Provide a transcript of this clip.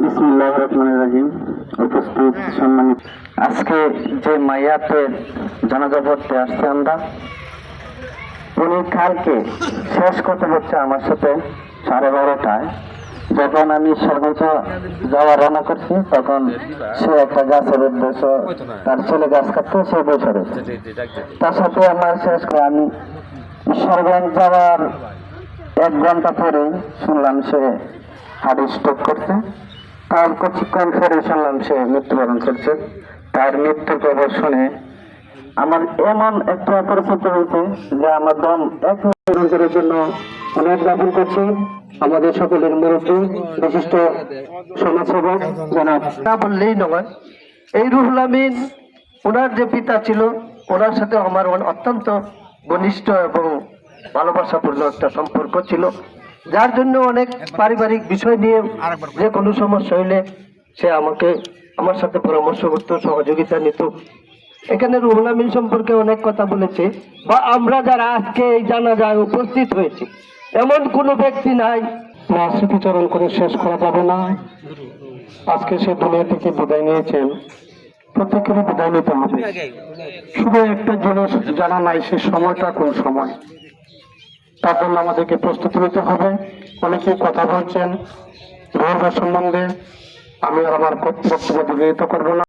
বিসমিল্লাহির রহমানির রহিম। উপস্থিত সম্মানিত, আজকে যে মাইয়াতে জানাজা পড়তে আসছে আমরা, উনি কালকে শেষ কথা হচ্ছে আমার সাথে 12:30টায়। যখন আমি সর্বোচ্চ যাওয়া রান্না করছি তখন সে একটা গাছের উদ্দেশ্য, তার ছেলে গাছ কাটতে সে বসে রয়েছে। তার সাথে আমার শেষ করে আমি ঈশ্বরগঞ্জ যাওয়ার 1 ঘন্টা পরে শুনলাম সে হার্ট স্ট্রোক করছে। তার কিছুক্ষণ পরে শুনলাম সে মৃত্যুবরণ করছে। তার মৃত্যুর খবর শুনে আমার এমন একটা পরিস্থিতি হয়েছে যে আমার দম 1 মিনিটের জন্য অনেক জ্ঞাপন করছি। আমাদের সকলের মুরব্বী বিশিষ্ট সমাজসেবক জনাব, না বললেই নয়, এই রুহুল আমিন ওনার যে পিতা ছিল, ওনার সাথে আমার অত্যন্ত ঘনিষ্ঠ এবং ভালোবাসাপূর্ণ একটা সম্পর্ক ছিল, যার জন্য অনেক পারিবারিক বিষয় নিয়ে যে কোনো সমস্যা হইলে সে আমার সাথে পরামর্শ করতো, সহযোগিতা নিত। এখানে রুহুল আমিন সম্পর্কে অনেক কথা বলেছে, বা আমরা যারা আজকে এই জানাজায় উপস্থিত হয়েছি এমন কোনো ব্যক্তি নাই না স্মৃতিচারণ করে শেষ করা যাবে না। আজকে সে দুনিয়া থেকে বিদায় নিয়েছেন, প্রত্যেকেরই বিদায় নিতে হবে। শুধু একটা জিনিস জানা নাই, সে সময়টা কোন সময়, তার জন্য আমাদেরকে প্রস্তুতি নিতে হবে। অনেকে কথা বলছেন রোহিঙ্গা সম্বন্ধে, আমি আমার বক্তব্য দীর্ঘায়িত করবো না।